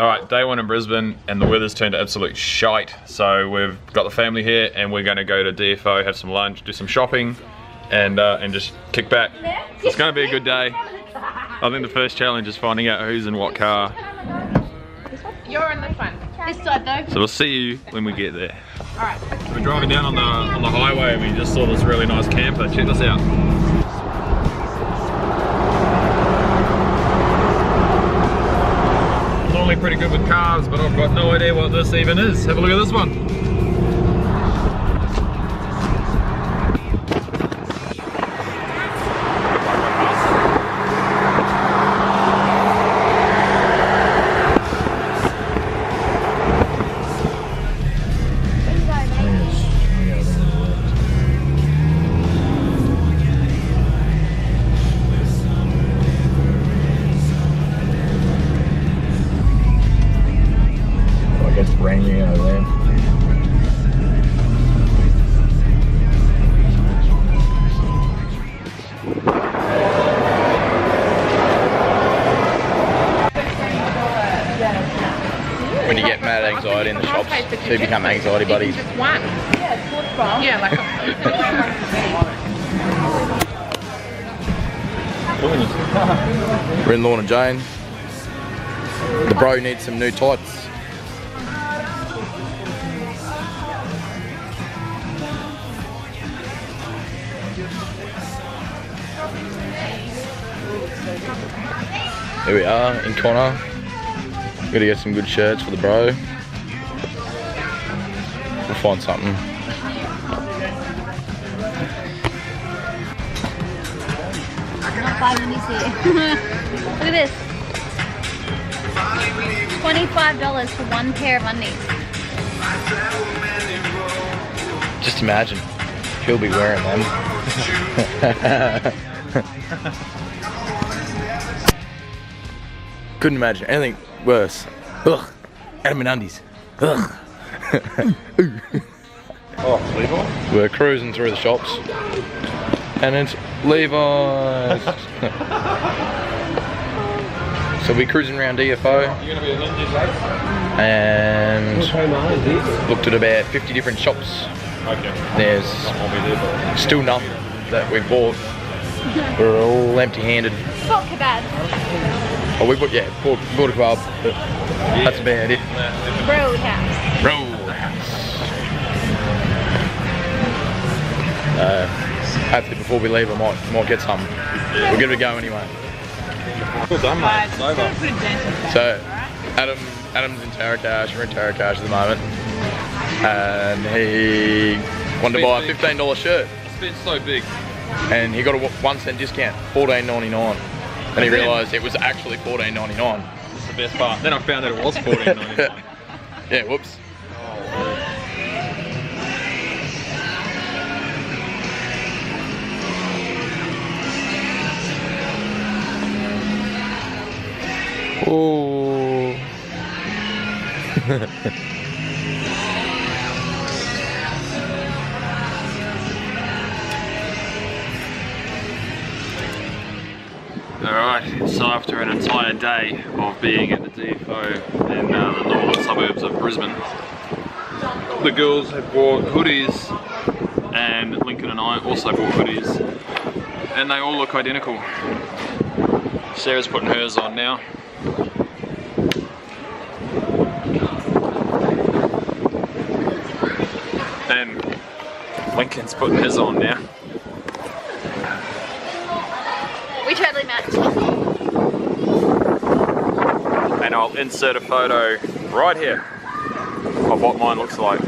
Alright, day one in Brisbane and the weather's turned to absolute shite. So we've got the family here and we're going to go to DFO, have some lunch, do some shopping and just kick back. So it's going to be a good day. I think the first challenge is finding out who's in what car. You're in the front. This side though. So we'll see you when we get there. Alright. We're driving down on the highway and we just saw this really nice camper. Check this out. Normally pretty good with cars, but I've got no idea what this even is. Have a look at this one. Raining over there. When you get mad anxiety in the shops, two become anxiety buddies. Just one. Yeah, like We're in Lorna Jane. The bro needs some new tights. Here we are in Connor. Gotta get some good shirts for the bro. We'll find something. Look at this. $25 for one pair of undies. Just imagine, he'll be wearing them. Couldn't imagine anything worse. Ugh, Adam and undies. Ugh. Oh, Levi? We're cruising through the shops, and it's Levi's. So we're cruising around DFO, and looked at about 50 different shops. Okay. There's still nothing that we bought. We're all empty-handed. Bought kebabs. Oh, we bought a kebab, but that's about it. Roadhouse. Hopefully before we leave I might get some. We'll give it a go anyway. Well done, mate. It's over. So Adam's in Tarakash, we're in Tarakash at the moment. And he wanted to buy a $15 shirt. It's been so big. And he got a 1 cent discount, $14.99. And he realised it was actually $14.99. That's the best part. Then I found that it was $14.99. Yeah, whoops. Oh. Alright, so after an entire day of being at the DFO in the northern suburbs of Brisbane, the girls have bought hoodies and Lincoln and I also bought hoodies and they all look identical. Sarah's putting hers on now. And Lincoln's putting his on now. We totally match. And I'll insert a photo right here of what mine looks like.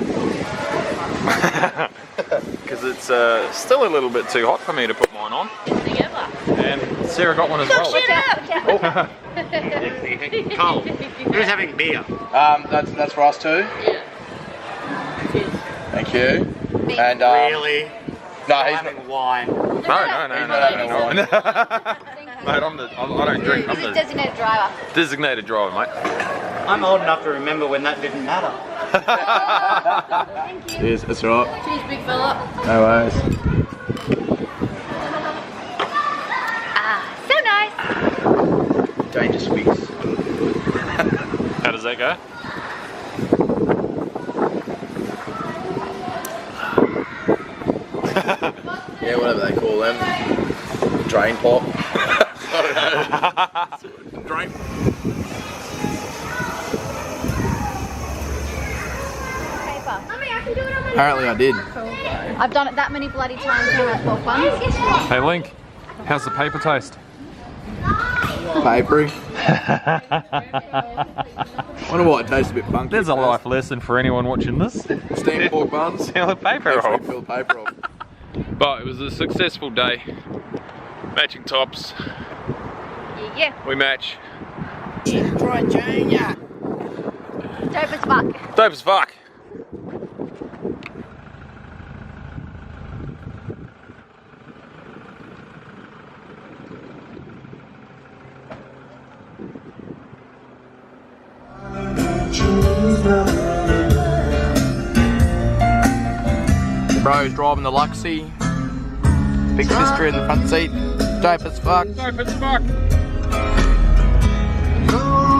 Because it's still a little bit too hot for me to put mine on. Together. And Sarah got one as well. Shut up! Cole, who's having beer? That's for us too. Yeah. Thank you. And Really? no, he's having wine. No. not having wine. Mate, I don't drink. I'm He's a the designated driver. designated driver, mate. I'm old enough to remember when that didn't matter. Thank you. Cheers, that's right. Cheers, big fella. No worries. Ah, so nice. Danger squeaks. How does does that go? Yeah, whatever they call them. Drain pop. I don't know. Drain. Apparently I did. I've done it that many bloody times now at for fun. Hey Link, how's the paper taste? Papery. Wonder why it tastes a bit funky. There's a life lesson for anyone watching this. Steamed pork buns. Seal the paper Actually off. peel the paper off. But it was a successful day. Matching tops. Yeah. We match. Dope as fuck. Dope as fuck. Bro's driving the Luxie. Big sister in the front seat. Dope as fuck. Dope as fuck.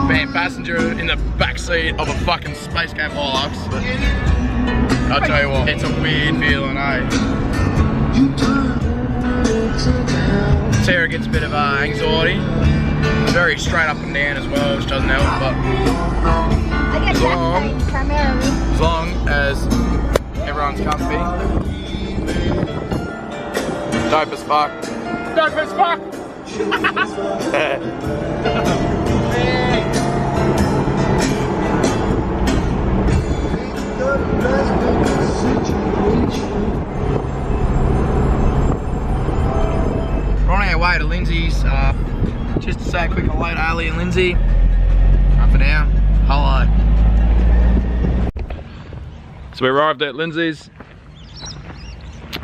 Man, passenger in the back seat of a fucking Space Game Hilux. I'll tell you what, it's a weird feeling, eh? Sarah gets a bit of anxiety. Very straight up and down as well, which doesn't help, but I get that primarily. as long as everyone's comfy. Dope as fuck. Dope as fuck. We're on our way to Lindsay's. Just to say a quick hello to Ali and Lindsay. For now, hello. So we arrived at Lindsay's,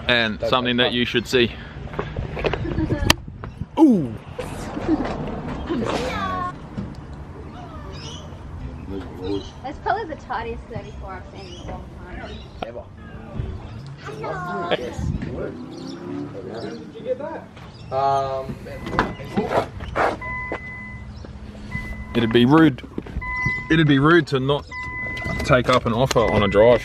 and something that you should see. Ooh! That's probably the tightest 34 I've seen in a long time. Ever. Did you get that? It'd be rude. It'd be rude to not take up an offer on a drive.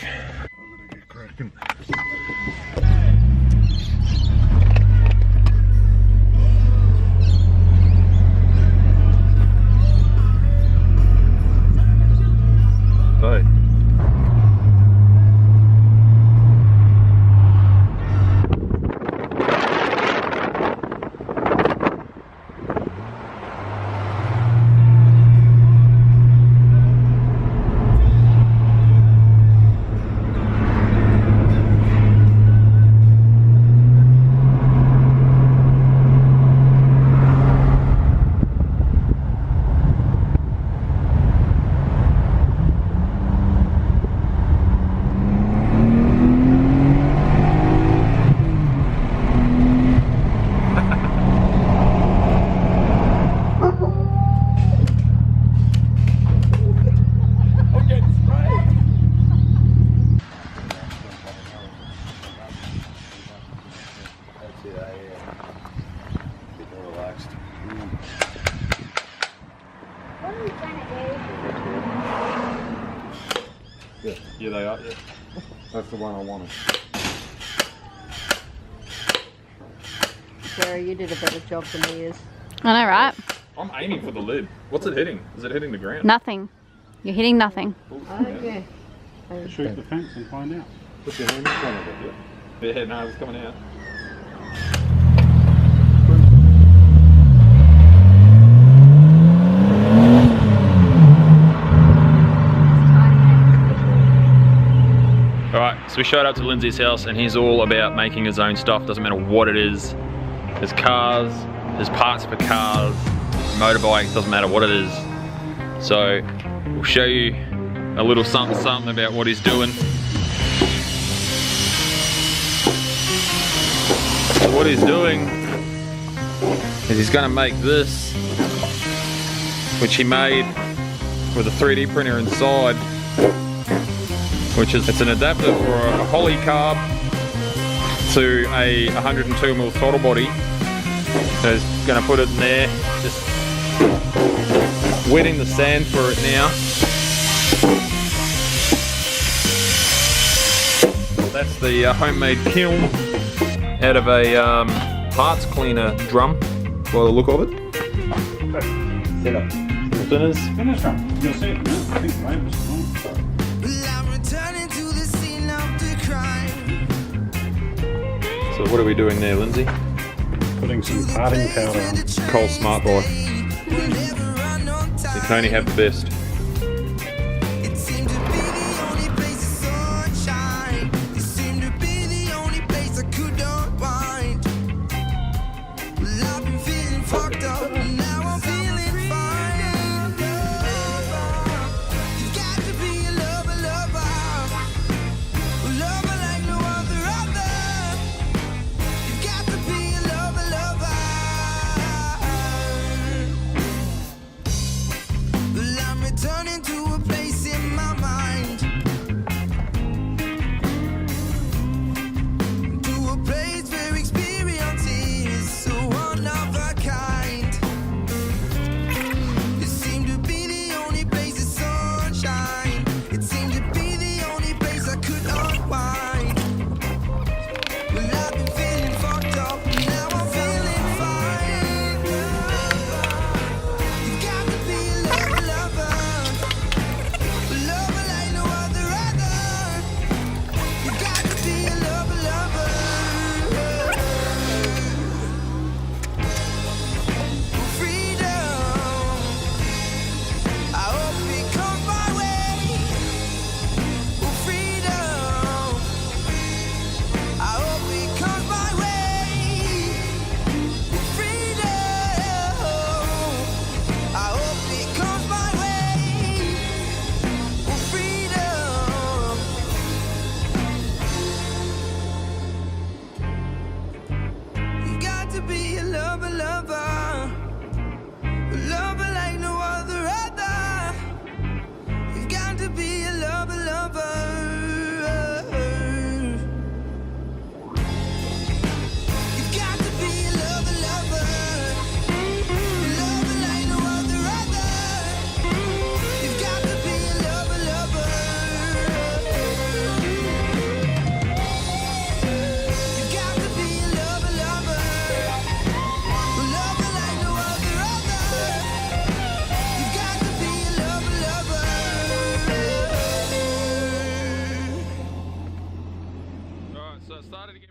Hey. Yeah, they are. Yeah. That's the one I wanted. Sarah, you did a better job than he is. I know, right? I'm aiming for the lid. What's it hitting? Is it hitting the ground? Nothing. You're hitting nothing. Okay. Shoot the fence and find out. Put your hand in front of it. Yeah, no, it's coming out. Alright, so we showed up to Lindsay's house and he's all about making his own stuff, doesn't matter what it is. There's cars, there's parts for cars, motorbikes, doesn't matter what it is. So we'll show you a little something about what he's doing. So what he's doing is he's gonna make this, which he made with a 3D printer inside, which is, it's an adapter for a Holly carb to a 102mm throttle body. So he's gonna put it in there, just wetting the sand for it now. That's the homemade kiln out of a parts cleaner drum, by the look of it. Set up. Thinners. Finish one. You'll see it now. I think Ray was fine. So what are we doing there, Lindsay? Putting some parting powder on. Cole's smart boy. You can only have the best.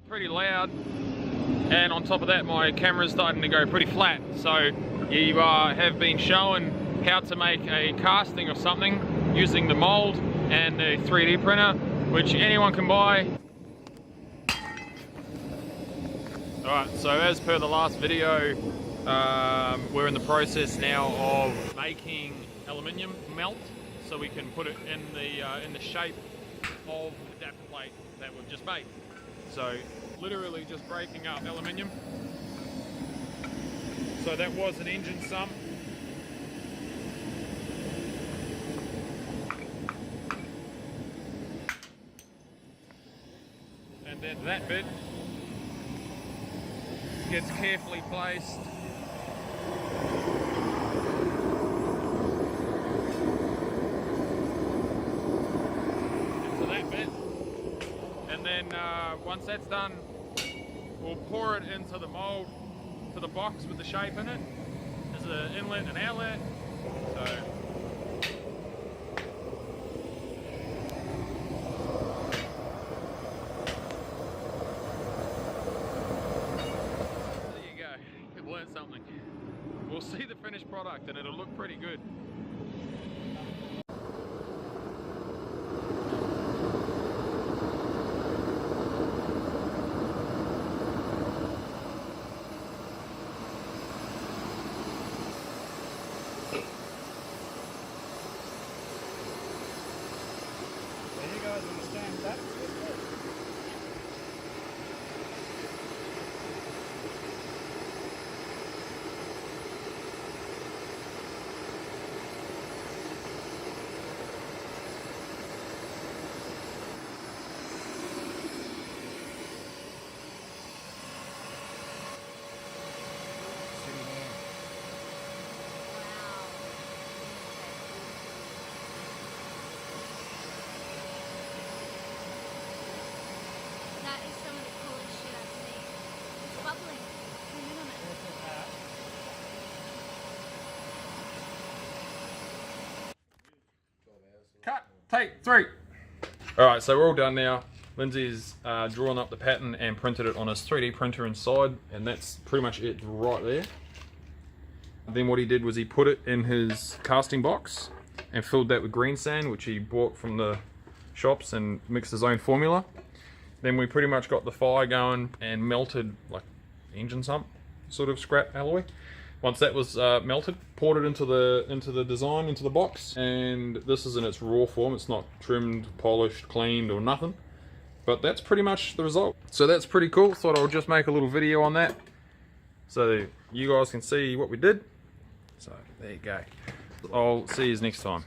Pretty loud, and on top of that my camera's starting to go pretty flat, so you have been shown how to make a casting of something using the mold and the 3D printer, which anyone can buy. Alright, so as per the last video, we're in the process now of making aluminium melt so we can put it in the shape of the adapter plate that we've just made. So literally just breaking up aluminium. So that was an engine sump. And then that bit gets carefully placed into that bit. And then once that's done, we'll pour it into the mold for the box with the shape in it. There's an inlet and outlet. So there you go. You've learned something. We'll see the finished product and it'll look pretty good. Understand that? Cut, take 3. Alright, so we're all done now. Lindsay's drawn up the pattern and printed it on his 3D printer inside, and that's pretty much it right there. Then what he did was he put it in his casting box and filled that with green sand, which he bought from the shops, and mixed his own formula. Then we pretty much got the fire going and melted like engine sump sort of scrap alloy. Once that was melted, poured it into the design, into the box, and this is in its raw form. It's not trimmed, polished, cleaned or nothing, but that's pretty much the result. So that's pretty cool. Thought I'll just make a little video on that so you guys can see what we did. So there you go. I'll see you next time.